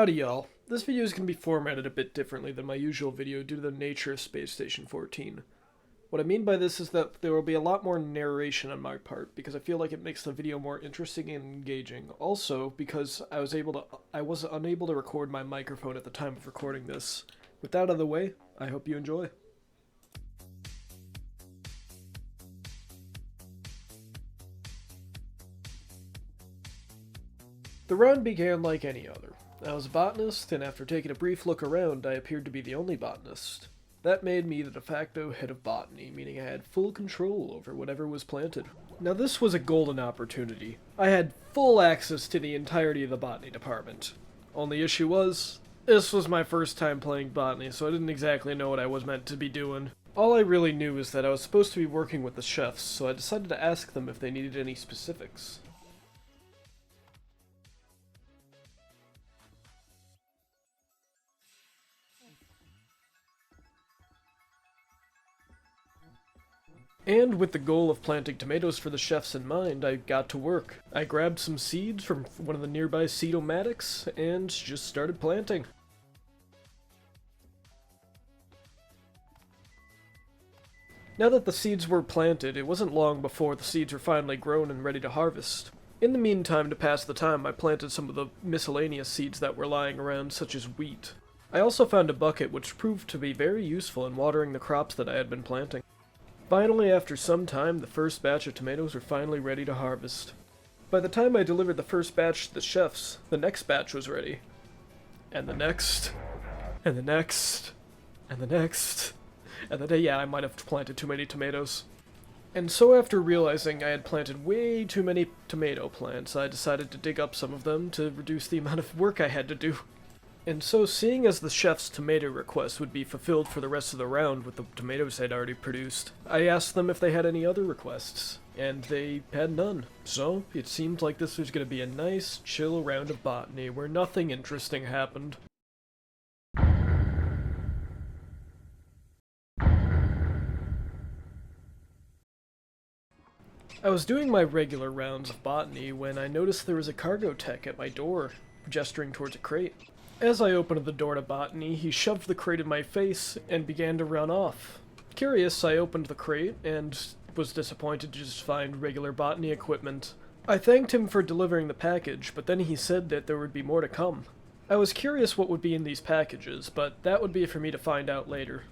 Howdy y'all. This video is going to be formatted a bit differently than my usual video due to the nature of Space Station 14. What I mean by this is that there will be a lot more narration on my part, because I feel like it makes the video more interesting and engaging. Also, because I was unable to record my microphone at the time of recording this. With that out of the way, I hope you enjoy. The run began like any other. I was a botanist, and after taking a brief look around, I appeared to be the only botanist. That made me the de facto head of botany, meaning I had full control over whatever was planted. Now this was a golden opportunity. I had full access to the entirety of the botany department. Only issue was, this was my first time playing botany, so I didn't exactly know what I was meant to be doing. All I really knew is that I was supposed to be working with the chefs, so I decided to ask them if they needed any specifics. And with the goal of planting tomatoes for the chefs in mind, I got to work. I grabbed some seeds from one of the nearby seed-o-matics and just started planting. Now that the seeds were planted, it wasn't long before the seeds were finally grown and ready to harvest. In the meantime, to pass the time, I planted some of the miscellaneous seeds that were lying around, such as wheat. I also found a bucket which proved to be very useful in watering the crops that I had been planting. Finally, after some time, the first batch of tomatoes were finally ready to harvest. By the time I delivered the first batch to the chefs, the next batch was ready. And the next. And the next. And the next. And the day, yeah, I might have planted too many tomatoes. And so after realizing I had planted way too many tomato plants, I decided to dig up some of them to reduce the amount of work I had to do. And so, seeing as the chef's tomato request would be fulfilled for the rest of the round with the tomatoes I'd already produced, I asked them if they had any other requests, and they had none. So, it seemed like this was going to be a nice, chill round of botany where nothing interesting happened. I was doing my regular rounds of botany when I noticed there was a cargo tech at my door, gesturing towards a crate. As I opened the door to botany, he shoved the crate in my face and began to run off. Curious, I opened the crate and was disappointed to just find regular botany equipment. I thanked him for delivering the package, but then he said that there would be more to come. I was curious what would be in these packages, but that would be for me to find out later.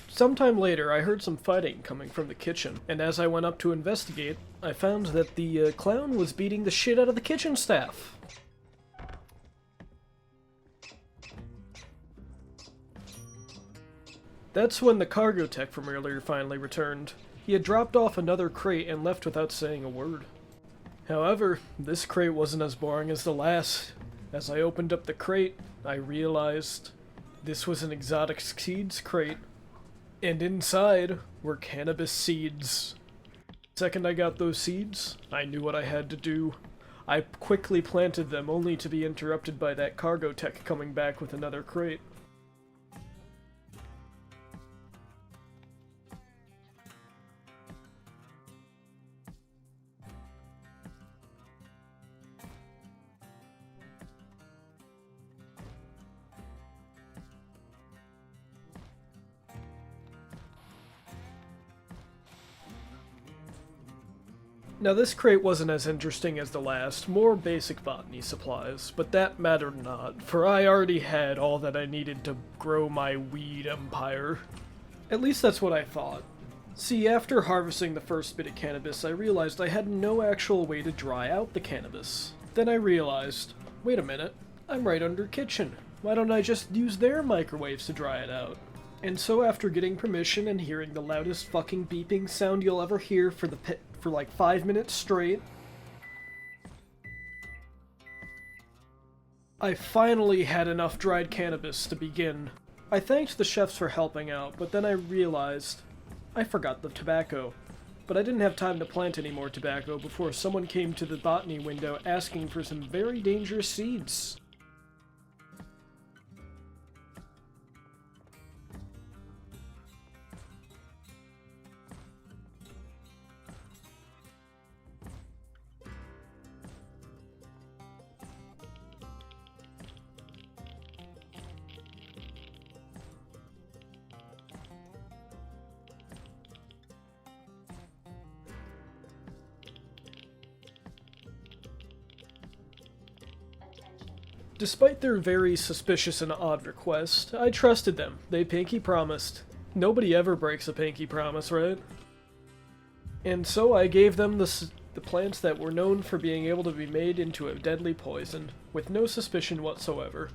Sometime later, I heard some fighting coming from the kitchen, and as I went up to investigate, I found that the clown was beating the shit out of the kitchen staff. That's when the cargo tech from earlier finally returned. He had dropped off another crate and left without saying a word. However, this crate wasn't as boring as the last. As I opened up the crate, I realized this was an exotic seeds crate. And inside were cannabis seeds. The second I got those seeds, I knew what I had to do. I quickly planted them only to be interrupted by that cargo tech coming back with another crate. Now this crate wasn't as interesting as the last, more basic botany supplies, but that mattered not, for I already had all that I needed to grow my weed empire. At least that's what I thought. See, after harvesting the first bit of cannabis, I realized I had no actual way to dry out the cannabis. Then I realized, wait a minute, I'm right under kitchen. Why don't I just use their microwaves to dry it out? And so after getting permission and hearing the loudest fucking beeping sound you'll ever hear for like 5 minutes straight, I finally had enough dried cannabis to begin. I thanked the chefs for helping out, but then I realized I forgot the tobacco. But I didn't have time to plant any more tobacco before someone came to the botany window asking for some very dangerous seeds. Despite their very suspicious and odd request, I trusted them. They pinky promised. Nobody ever breaks a pinky promise, right? And so I gave them the plants that were known for being able to be made into a deadly poison, with no suspicion whatsoever.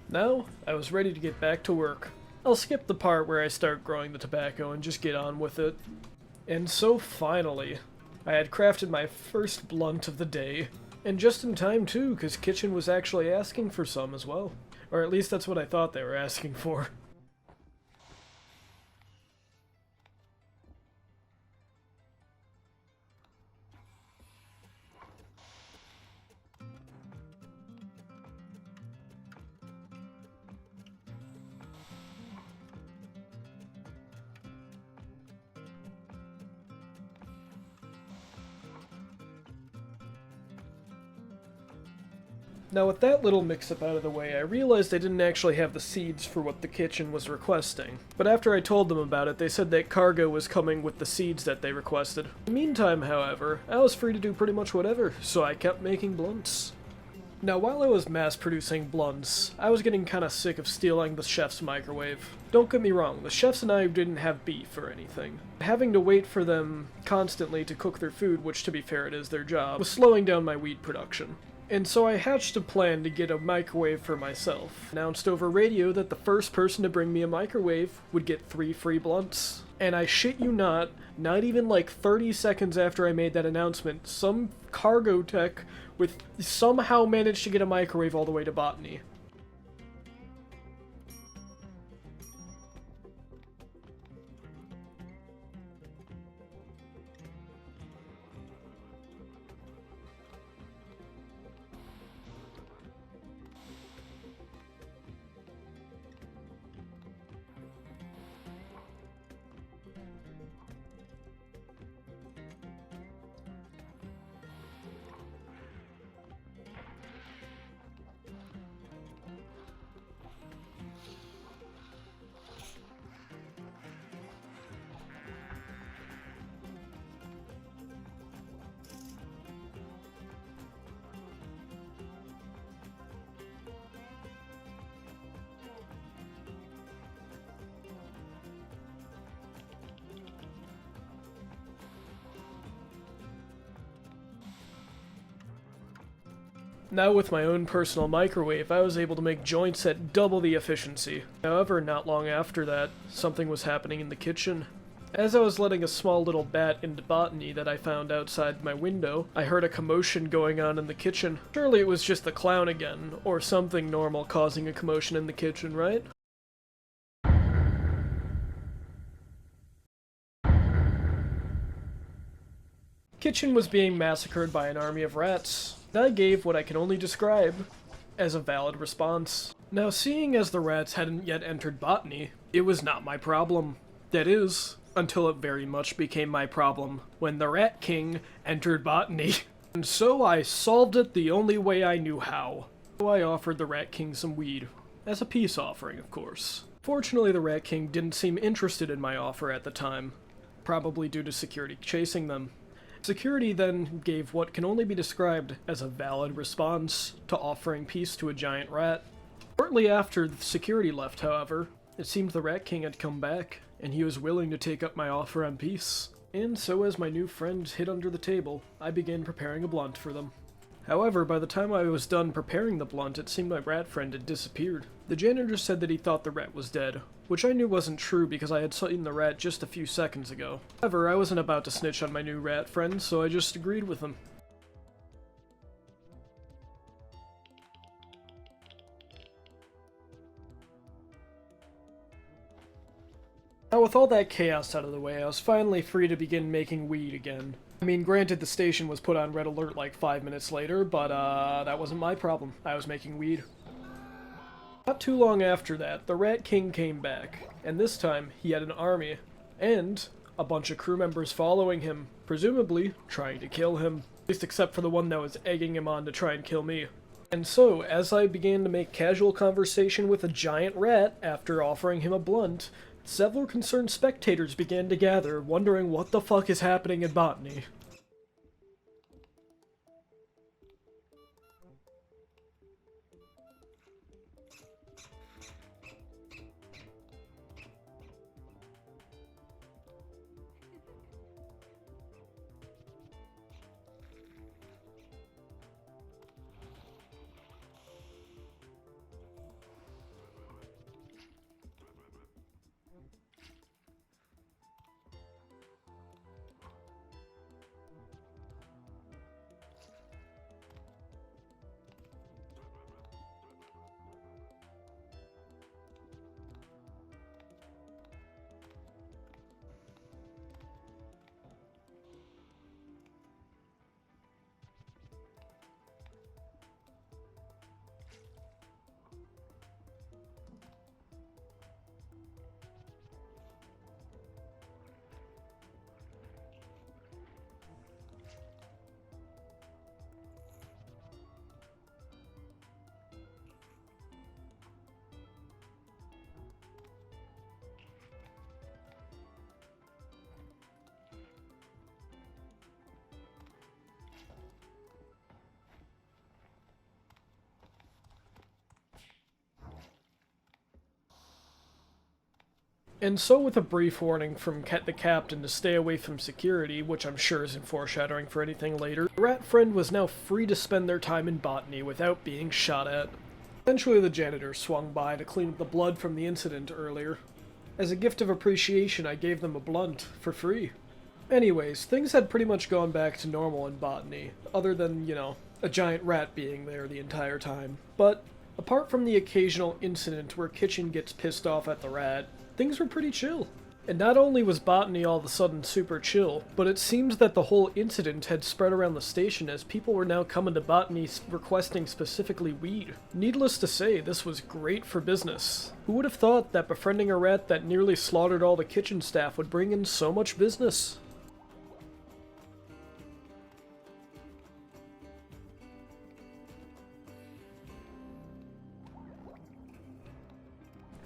Now, I was ready to get back to work. I'll skip the part where I start growing the tobacco and just get on with it. And so finally, I had crafted my first blunt of the day. And just in time too, because Kitchen was actually asking for some as well. Or at least that's what I thought they were asking for. Now with that little mix-up out of the way, I realized I didn't actually have the seeds for what the Kitchen was requesting. But after I told them about it, they said that cargo was coming with the seeds that they requested. In the meantime, however, I was free to do pretty much whatever, so I kept making blunts. Now while I was mass-producing blunts, I was getting kinda sick of stealing the chef's microwave. Don't get me wrong, the chefs and I didn't have beef or anything. Having to wait for them constantly to cook their food, which to be fair it is their job, was slowing down my weed production. And so I hatched a plan to get a microwave for myself. Announced over radio that the first person to bring me a microwave would get 3 free blunts. And I shit you not even like 30 seconds after I made that announcement, some cargo tech with somehow managed to get a microwave all the way to Botany. Now with my own personal microwave, I was able to make joints at double the efficiency. However, not long after that, something was happening in the kitchen. As I was letting a small little bat into Botany that I found outside my window, I heard a commotion going on in the kitchen. Surely it was just the clown again, or something normal causing a commotion in the kitchen, right? Kitchen was being massacred by an army of rats. I gave what I can only describe as a valid response. Now, seeing as the rats hadn't yet entered Botany, it was not my problem. That is, until it very much became my problem when the Rat King entered Botany. And so I solved it the only way I knew how. So I offered the Rat King some weed. As a peace offering, of course. Fortunately, the Rat King didn't seem interested in my offer at the time, probably due to security chasing them. Security then gave what can only be described as a valid response to offering peace to a giant rat. Shortly after the security left, however, it seemed the Rat King had come back, and he was willing to take up my offer on peace. And so as my new friends hid under the table, I began preparing a blunt for them. However, by the time I was done preparing the blunt, it seemed my rat friend had disappeared. The janitor said that he thought the rat was dead, which I knew wasn't true because I had seen the rat just a few seconds ago. However, I wasn't about to snitch on my new rat friend, so I just agreed with him. Now with all that chaos out of the way, I was finally free to begin making weed again. I mean, granted the station was put on red alert like 5 minutes later, but that wasn't my problem. I was making weed. Not too long after that, the Rat King came back, and this time he had an army, and a bunch of crew members following him, presumably trying to kill him, at least except for the one that was egging him on to try and kill me. And so, as I began to make casual conversation with a giant rat after offering him a blunt, several concerned spectators began to gather, wondering what the fuck is happening in Botany. And so with a brief warning from the captain to stay away from security, which I'm sure isn't foreshadowing for anything later, the rat friend was now free to spend their time in botany without being shot at. Eventually the janitor swung by to clean up the blood from the incident earlier. As a gift of appreciation, I gave them a blunt, for free. Anyways, things had pretty much gone back to normal in botany, other than, a giant rat being there the entire time. But, apart from the occasional incident where Kitchen gets pissed off at the rat, things were pretty chill. And not only was botany all of a sudden super chill, but it seems that the whole incident had spread around the station as people were now coming to botany requesting specifically weed. Needless to say, this was great for business. Who would have thought that befriending a rat that nearly slaughtered all the kitchen staff would bring in so much business?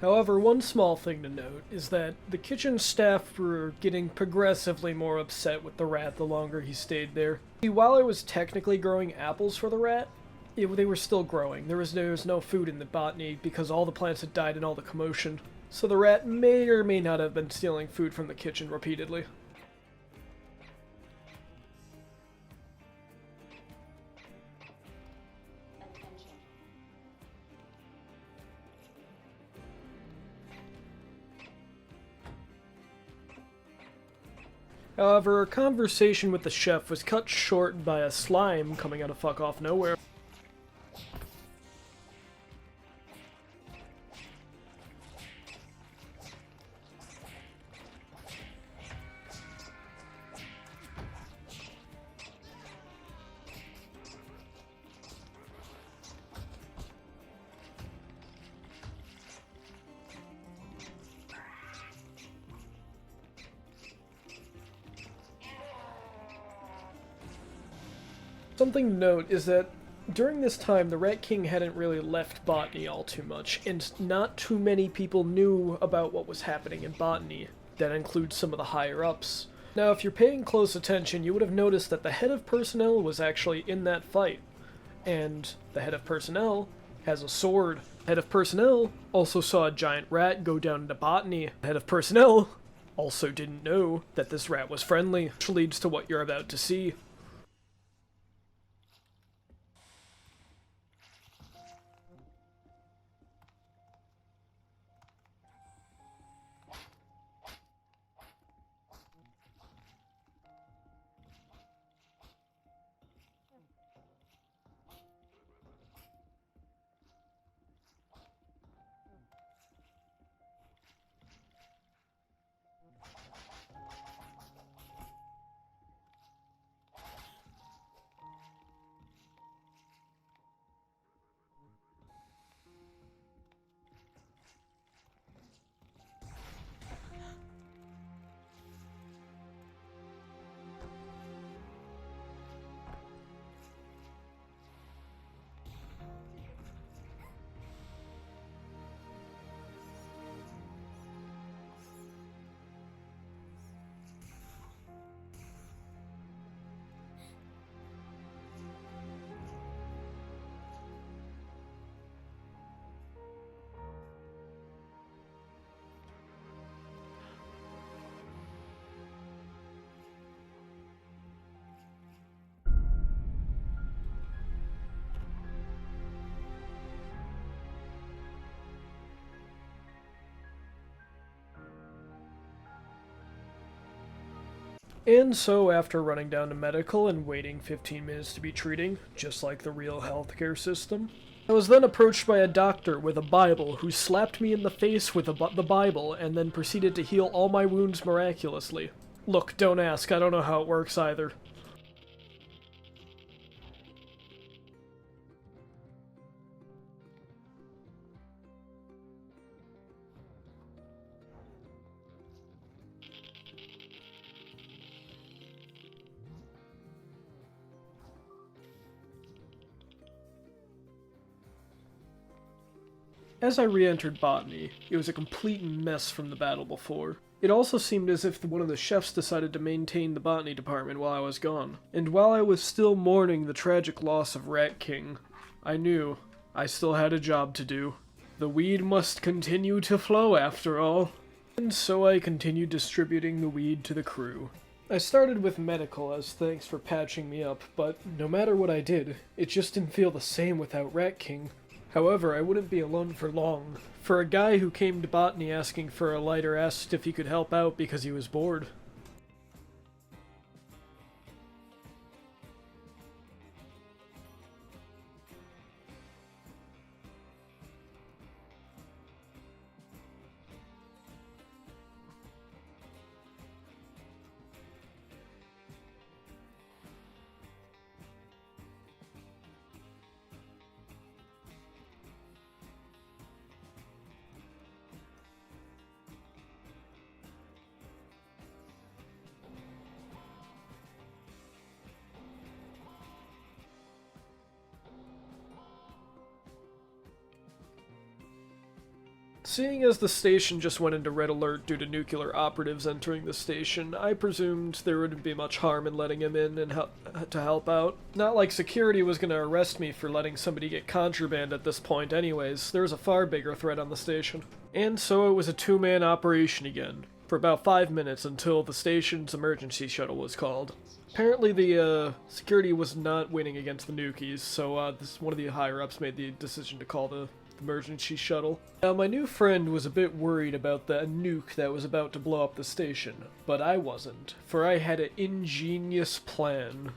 However, one small thing to note is that the kitchen staff were getting progressively more upset with the rat the longer he stayed there. While I was technically growing apples for the rat, they were still growing. There was no food in the botany because all the plants had died in all the commotion. So the rat may or may not have been stealing food from the kitchen repeatedly. However, a conversation with the chef was cut short by a slime coming out of fuck off nowhere. Something to note is that during this time, the Rat King hadn't really left botany all too much, and not too many people knew about what was happening in botany. That includes some of the higher-ups. Now, if you're paying close attention, you would have noticed that the head of personnel was actually in that fight. And the head of personnel has a sword. Head of personnel also saw a giant rat go down into botany. The head of personnel also didn't know that this rat was friendly, which leads to what you're about to see. And so, after running down to medical and waiting 15 minutes to be treating, just like the real healthcare system, I was then approached by a doctor with a Bible who slapped me in the face with the Bible and then proceeded to heal all my wounds miraculously. Look, don't ask, I don't know how it works either. As I re-entered botany, it was a complete mess from the battle before. It also seemed as if one of the chefs decided to maintain the botany department while I was gone. And while I was still mourning the tragic loss of Rat King, I knew I still had a job to do. The weed must continue to flow after all. And so I continued distributing the weed to the crew. I started with medical as thanks for patching me up, but no matter what I did, it just didn't feel the same without Rat King. However, I wouldn't be alone for long, for a guy who came to botany asking for a lighter asked if he could help out because he was bored. Seeing as the station just went into red alert due to nuclear operatives entering the station, I presumed there wouldn't be much harm in letting him in and to help out. Not like security was gonna arrest me for letting somebody get contraband at this point anyways, there was a far bigger threat on the station. And so it was a two-man operation again, for about 5 minutes until the station's emergency shuttle was called. Apparently the security was not winning against the nukies, so one of the higher-ups made the decision to call the emergency shuttle. Now, my new friend was a bit worried about the nuke that was about to blow up the station, but I wasn't, for I had an ingenious plan.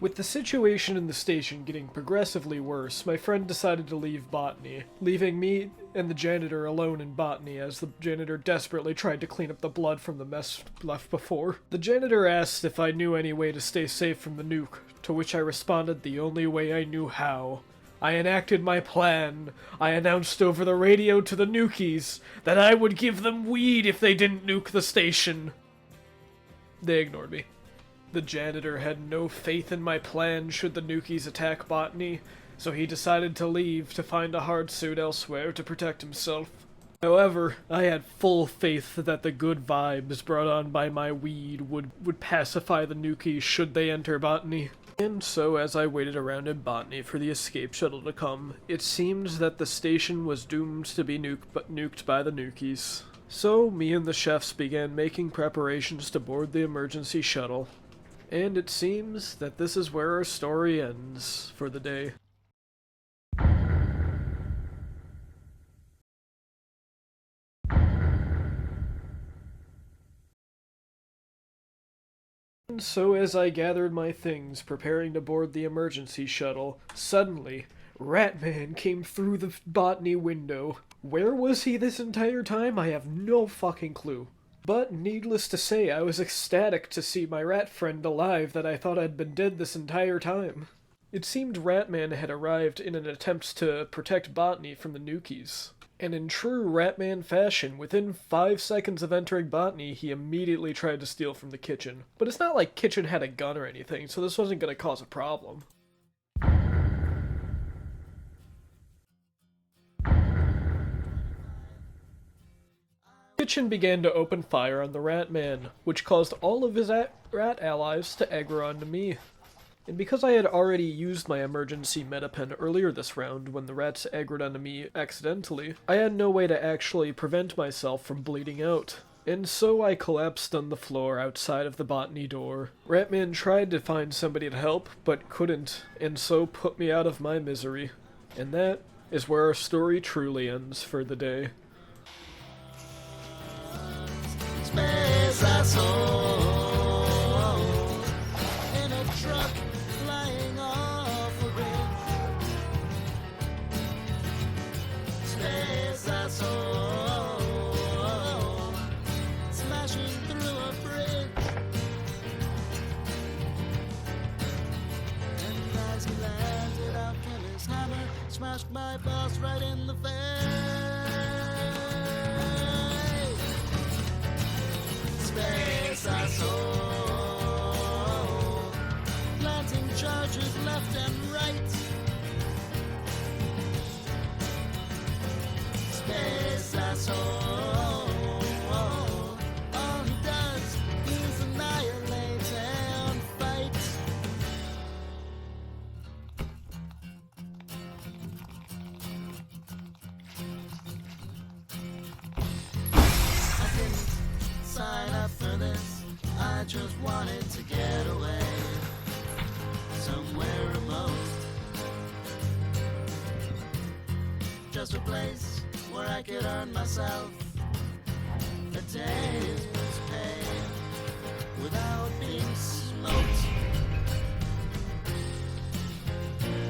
With the situation in the station getting progressively worse, my friend decided to leave botany, leaving me and the janitor alone in botany as the janitor desperately tried to clean up the blood from the mess left before. The janitor asked if I knew any way to stay safe from the nuke, to which I responded the only way I knew how. I enacted my plan. I announced over the radio to the nukies that I would give them weed if they didn't nuke the station. They ignored me. The janitor had no faith in my plan should the nukies attack botany, so he decided to leave to find a hard suit elsewhere to protect himself. However, I had full faith that the good vibes brought on by my weed would pacify the nukies should they enter botany. And so, as I waited around in botany for the escape shuttle to come, it seemed that the station was doomed to be nuked by the nukies. So, me and the chefs began making preparations to board the emergency shuttle. And it seems that this is where our story ends for the day. And so as I gathered my things, preparing to board the emergency shuttle, suddenly, Ratman came through the botany window. Where was he this entire time? I have no fucking clue. But needless to say, I was ecstatic to see my rat friend alive that I thought had been dead this entire time. It seemed Ratman had arrived in an attempt to protect botany from the nukies. And in true Ratman fashion, within 5 seconds of entering botany, he immediately tried to steal from the kitchen. But it's not like kitchen had a gun or anything, so this wasn't going to cause a problem. Kitchen began to open fire on the Ratman, which caused all of his rat allies to aggro onto me. And because I had already used my emergency metapen earlier this round when the rats aggroed onto me accidentally, I had no way to actually prevent myself from bleeding out. And so I collapsed on the floor outside of the botany door. Ratman tried to find somebody to help, but couldn't, and so put me out of my misery. And that is where our story truly ends for the day. Space asshole in a truck flying off a ridge. Space asshole smashing through a bridge. And as he landed, out came his hammer, smashed my boss right in the face. Space asshole planting charges left and right. Space asshole, all he does is annihilate and fight. I didn't I just wanted to get away somewhere remote. Just a place where I could earn myself a day's pay without being smoked.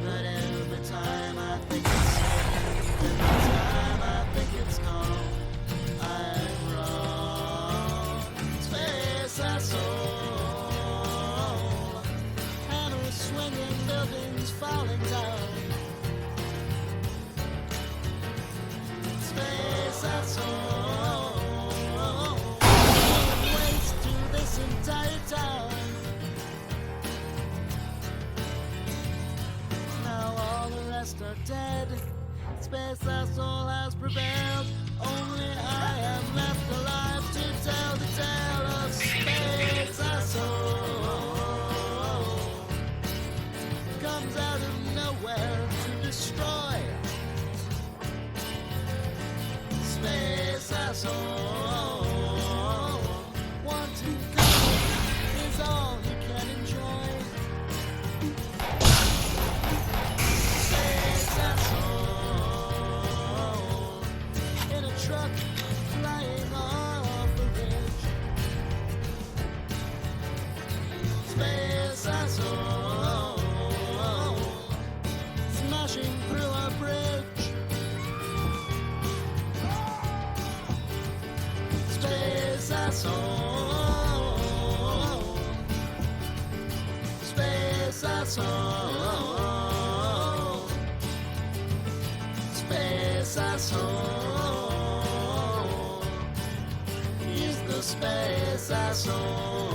But every time I think it's safe, every time I think it's calm, I'm wrong. Space asshole, hammers swinging, buildings falling down. Space asshole, waste to this entire town. Now all the rest are dead. Space asshole has prevailed. Only I am left alive to tell the tale of space asshole. Comes out of nowhere to destroy. Space asshole. Wanting God is all you can enjoy. Space asshole. In a truck flying off a ridge. Space asshole. Smashing through a bridge. Space asshole. Space asshole. Space asshole. He's the space asshole.